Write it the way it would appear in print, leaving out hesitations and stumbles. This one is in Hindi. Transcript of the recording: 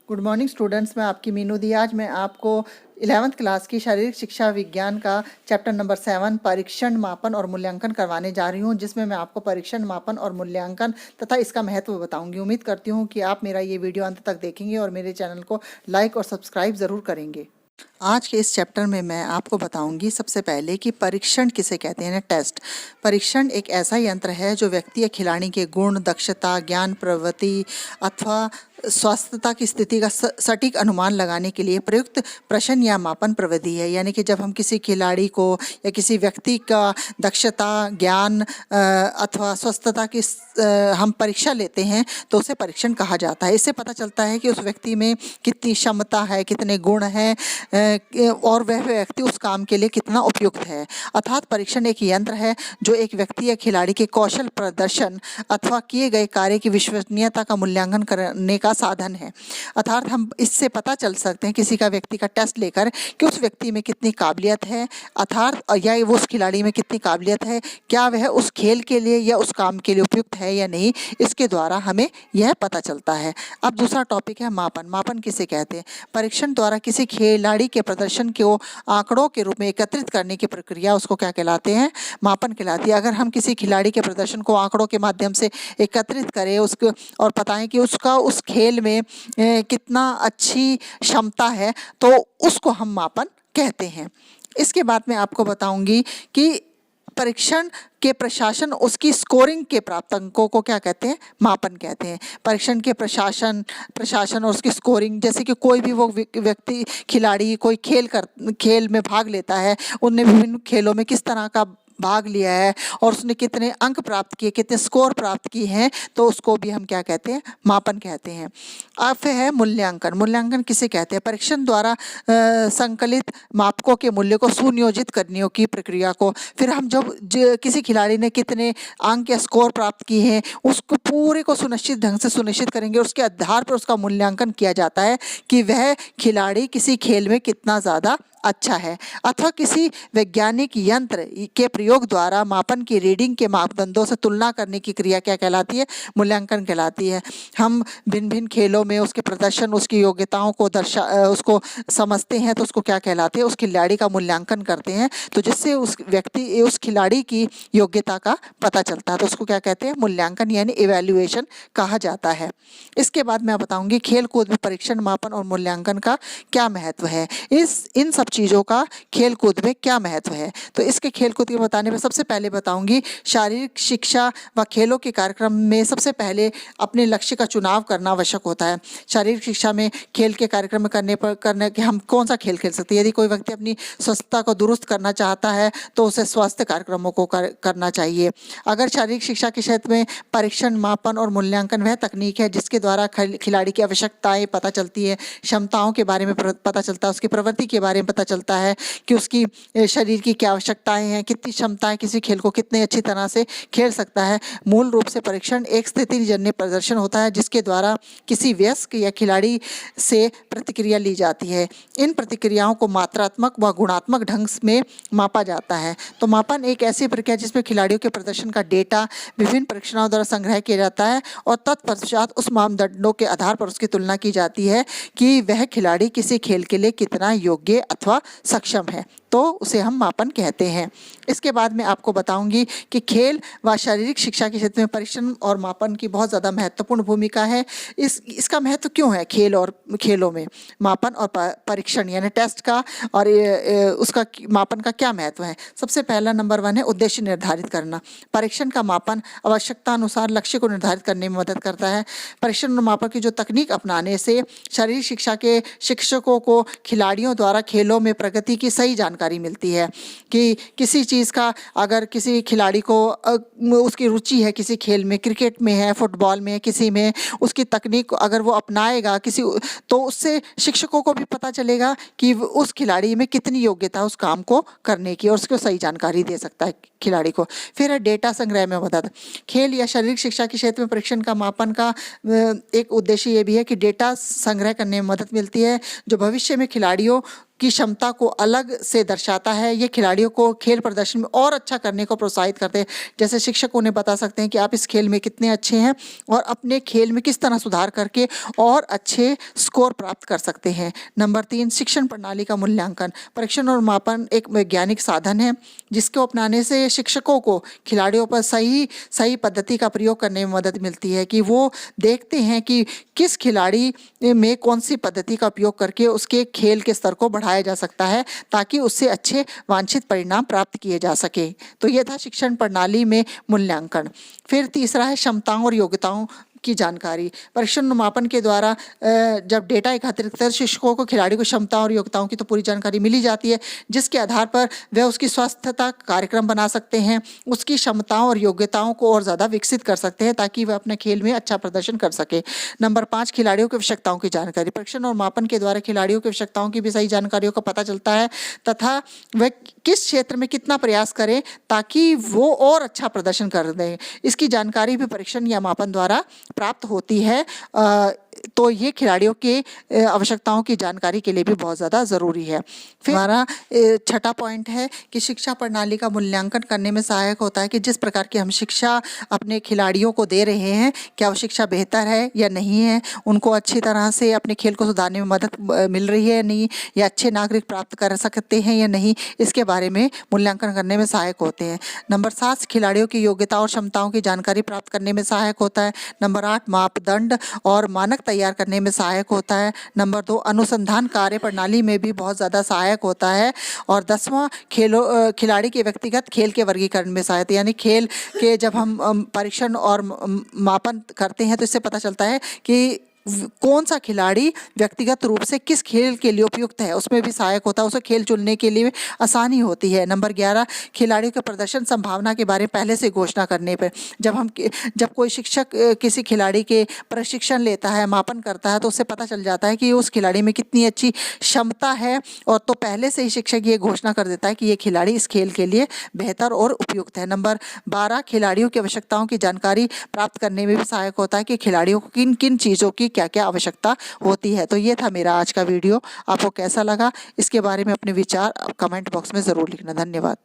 गुड मॉर्निंग स्टूडेंट्स, मैं आपकी मीनू दी। आज मैं आपको 11th क्लास की शारीरिक शिक्षा विज्ञान का चैप्टर नंबर 7 परीक्षण, मापन और मूल्यांकन करवाने जा रही हूं, जिसमें मैं आपको परीक्षण, मापन और मूल्यांकन तथा इसका महत्व बताऊंगी। उम्मीद करती हूं कि आप मेरा ये वीडियो अंत तक देखेंगे और मेरे चैनल को लाइक और सब्सक्राइब ज़रूर करेंगे। आज के इस चैप्टर में मैं आपको बताऊंगी सबसे पहले कि परीक्षण किसे कहते हैं। टेस्ट। परीक्षण एक ऐसा यंत्र है जो व्यक्ति या खिलाड़ी के गुण, दक्षता, ज्ञान, प्रवृत्ति अथवा स्वास्थ्यता की स्थिति का सटीक अनुमान लगाने के लिए प्रयुक्त प्रश्न या मापन प्रविधि है। यानी कि जब हम किसी खिलाड़ी को या किसी व्यक्ति का दक्षता, ज्ञान अथवा स्वस्थता की हम परीक्षा लेते हैं तो उसे परीक्षण कहा जाता है। इससे पता चलता है कि उस व्यक्ति में कितनी क्षमता है, कितने गुण हैं और वह व्यक्ति उस काम के लिए कितना उपयुक्त है। अर्थात परीक्षण एक यंत्र है जो एक व्यक्ति या खिलाड़ी के कौशल प्रदर्शन अथवा किए गए कार्य की विश्वसनीयता का मूल्यांकन करने का साधन है। अर्थात हम इससे पता चल सकते हैं किसी का व्यक्ति का टेस्ट लेकर कि उस व्यक्ति में कितनी काबिलियत है, अर्थात या वो उस खिलाड़ी में कितनी काबिलियत है, क्या वह उस खेल के लिए या उस काम के लिए उपयुक्त है या नहीं, इसके द्वारा हमें यह पता चलता है। अब दूसरा टॉपिक है मापन। मापन किसे कहते हैं? परीक्षण द्वारा किसी खिलाड़ी के प्रदर्शन को आंकड़ों के रूप में एकत्रित करने की प्रक्रिया उसको क्या कहलाते हैं? मापन कहलाती है। अगर हम किसी खिलाड़ी के प्रदर्शन को आंकड़ों के माध्यम से एकत्रित करें उसको और बताएं कि उसका उस खेल में कितना अच्छी क्षमता है, तो उसको हम मापन कहते हैं। इसके बाद मैं आपको बताऊंगी कि परीक्षण के प्रशासन, उसकी स्कोरिंग के प्राप्तांकों को क्या कहते हैं? मापन कहते हैं। परीक्षण के प्रशासन और उसकी स्कोरिंग, जैसे कि कोई भी वो व्यक्ति, खिलाड़ी कोई खेल में भाग लेता है, उनने विभिन्न खेलों में किस तरह का भाग लिया है और उसने कितने अंक प्राप्त किए, कितने स्कोर प्राप्त किए हैं, तो उसको भी हम क्या कहते हैं? मापन कहते हैं। अब फिर है मूल्यांकन। मूल्यांकन किसे कहते हैं? परीक्षण द्वारा संकलित मापकों के मूल्य को सुनियोजित करने की प्रक्रिया को, फिर हम जब किसी खिलाड़ी ने कितने अंक या स्कोर प्राप्त किए हैं उसको पूरे को सुनिश्चित ढंग से सुनिश्चित करेंगे। उसके आधार पर उसका मूल्यांकन किया जाता है कि वह खिलाड़ी किसी खेल में कितना ज़्यादा अच्छा है। अथवा किसी वैज्ञानिक यंत्र के प्रयोग द्वारा मापन की रीडिंग के मापदंडों से तुलना करने की क्रिया क्या कहलाती है? मूल्यांकन कहलाती है। हम भिन्न भिन्न खेलों में उसके प्रदर्शन, उसकी योग्यताओं को उसको समझते हैं तो उसको क्या कहलाते हैं? उस खिलाड़ी का मूल्यांकन करते हैं, तो जिससे उस खिलाड़ी की योग्यता का पता चलता है, तो उसको क्या कहते हैं? मूल्यांकन यानी इवैल्यूएशन कहा जाता है। इसके बाद मैं बताऊंगी खेल कूद में परीक्षण, मापन और मूल्यांकन का क्या महत्व है। इन सब चीज़ों का खेल कूद में क्या महत्व है, तो इसके खेल कूद के बताने में सबसे पहले बताऊंगी शारीरिक शिक्षा व खेलों के कार्यक्रम में सबसे पहले अपने लक्ष्य का चुनाव करना आवश्यक होता है। शारीरिक शिक्षा में खेल के कार्यक्रम में करने के हम कौन सा खेल खेल सकते हैं। यदि कोई व्यक्ति अपनी स्वस्थता को दुरुस्त करना चाहता है तो उसे स्वास्थ्य कार्यक्रमों को करना चाहिए। अगर शारीरिक शिक्षा के क्षेत्र में परीक्षण, मापन और मूल्यांकन वह तकनीक है जिसके द्वारा खिलाड़ी की आवश्यकताएं पता चलती है, क्षमताओं के बारे में पता चलता है, उसकी प्रवृत्ति के बारे में पता चलता है कि उसकी शरीर की क्या आवश्यकताएं हैं, कितनी क्षमताएं, किसी खेल को कितने अच्छी तरह से खेल सकता है। मूल रूप से परीक्षण एक स्थितिजन्य प्रदर्शन होता है जिसके द्वारा किसी वयस्क या खिलाड़ी से प्रतिक्रिया ली जाती है। इन प्रतिक्रियाओं को मात्रात्मक व गुणात्मक ढंग में मापा जाता है। तो मापन एक ऐसी प्रक्रिया जिसमें खिलाड़ियों के प्रदर्शन का डेटा विभिन्न परीक्षणों द्वारा संग्रह किया जाता है और तत्पश्चात उस मापदंडों के आधार पर उसकी तुलना की जाती है कि वह खिलाड़ी किसी खेल के लिए कितना योग्य अथवा सक्षम है, तो उसे हम मापन कहते हैं। इसके बाद मैं आपको बताऊंगी कि खेल व शारीरिक शिक्षा के क्षेत्र में परीक्षण और मापन की बहुत ज़्यादा महत्वपूर्ण भूमिका है। इसका महत्व क्यों है खेल और खेलों में मापन और परीक्षण यानी टेस्ट का और उसका मापन का क्या महत्व है? सबसे पहला नंबर 1 है उद्देश्य निर्धारित करना। परीक्षण का मापन आवश्यकता अनुसार लक्ष्य को निर्धारित करने में मदद करता है। परीक्षण और मापन की जो तकनीक अपनाने से शारीरिक शिक्षा के शिक्षकों को खिलाड़ियों द्वारा खेलों में प्रगति की सही जानकारी मिलती है कि किसी चीज़ का, अगर किसी खिलाड़ी को उसकी रुचि है किसी खेल में, क्रिकेट में है, फुटबॉल में, किसी में, उसकी तकनीक अगर वो अपनाएगा तो उससे शिक्षकों को भी पता चलेगा कि उस खिलाड़ी में कितनी योग्यता है उस काम को करने की और उसको सही जानकारी दे सकता है खिलाड़ी को। फिर है डेटा संग्रह में मदद। खेल या शारीरिक शिक्षा के क्षेत्र में परीक्षण का मापन का एक उद्देश्य ये भी है कि डेटा संग्रह करने में मदद मिलती है जो भविष्य में खिलाड़ियों की क्षमता को अलग से दर्शाता है। ये खिलाड़ियों को खेल प्रदर्शन में और अच्छा करने को प्रोत्साहित करते हैं। जैसे शिक्षक उन्हें बता सकते हैं कि आप इस खेल में कितने अच्छे हैं और अपने खेल में किस तरह सुधार करके और अच्छे स्कोर प्राप्त कर सकते हैं। नंबर 3, शिक्षण प्रणाली का मूल्यांकन। परीक्षण और मापन एक वैज्ञानिक साधन है जिसको अपनाने से शिक्षकों को खिलाड़ियों पर सही पद्धति का प्रयोग करने में मदद मिलती है कि वो देखते हैं कि किस खिलाड़ी में कौन सी पद्धति का उपयोग करके उसके खेल के स्तर को बढ़ाया जा सकता है ताकि उससे अच्छे वांछित परिणाम प्राप्त किए जा सके। तो ये था शिक्षण प्रणाली में मूल्यांकन। फिर तीसरा है क्षमताओं और योग्यताओं की जानकारी। परीक्षण और मापन के द्वारा जब डेटा एकत्रित कर शिक्षकों को खिलाड़ी को क्षमता और योग्यताओं की तो पूरी जानकारी मिली जाती है, जिसके आधार पर वे उसकी स्वास्थ्यता कार्यक्रम बना सकते हैं, उसकी क्षमताओं और योग्यताओं को और ज़्यादा विकसित कर सकते हैं ताकि वह अपने खेल में अच्छा प्रदर्शन कर सके। नंबर 5, खिलाड़ियों की आवश्यकताओं की जानकारी। परीक्षण और मापन के द्वारा खिलाड़ियों की आवश्यकताओं की भी सही जानकारियों का पता चलता है तथा वह किस क्षेत्र में कितना प्रयास करें ताकि वो और अच्छा प्रदर्शन कर दें। इसकी जानकारी भी परीक्षण या मापन द्वारा प्राप्त होती है। तो ये खिलाड़ियों के आवश्यकताओं की जानकारी के लिए भी बहुत ज़्यादा ज़रूरी है। फिर हमारा छठा पॉइंट है कि शिक्षा प्रणाली का मूल्यांकन करने में सहायक होता है कि जिस प्रकार की हम शिक्षा अपने खिलाड़ियों को दे रहे हैं, क्या वो शिक्षा बेहतर है या नहीं है, उनको अच्छी तरह से अपने खेल को सुधारने में मदद मिल रही है या नहीं, या अच्छे नागरिक प्राप्त कर सकते हैं या नहीं, इसके बारे में मूल्यांकन करने में सहायक होते हैं। नंबर 7, खिलाड़ियों की योग्यता और क्षमताओं की जानकारी प्राप्त करने में सहायक होता है। नंबर 8, मापदंड और मानक तैयार करने में सहायक होता है। नंबर 2, अनुसंधान कार्य प्रणाली में भी बहुत ज़्यादा सहायक होता है। और 10वां, खिलाड़ी के व्यक्तिगत खेल के वर्गीकरण में सहायता, यानी खेल के जब हम परीक्षण और मापन करते हैं तो इससे पता चलता है कि कौन सा खिलाड़ी व्यक्तिगत रूप से किस खेल के लिए उपयुक्त है, उसमें भी सहायक होता है, उसे खेल चुनने के लिए आसानी होती है। नंबर 11, खिलाड़ियों के प्रदर्शन संभावना के बारे में पहले से घोषणा करने पर जब कोई शिक्षक किसी खिलाड़ी के प्रशिक्षण लेता है, मापन करता है, तो उससे पता चल जाता है कि उस खिलाड़ी में कितनी अच्छी क्षमता है, और तो पहले से ही शिक्षक ये घोषणा कर देता है कि ये खिलाड़ी इस खेल के लिए बेहतर और उपयुक्त है। नंबर 12, खिलाड़ियों की आवश्यकताओं की जानकारी प्राप्त करने में भी सहायक होता है कि खिलाड़ियों को किन किन चीज़ों की क्या क्या आवश्यकता होती है। तो ये था मेरा आज का वीडियो। आपको कैसा लगा, इसके बारे में अपने विचार कमेंट बॉक्स में ज़रूर लिखना। धन्यवाद।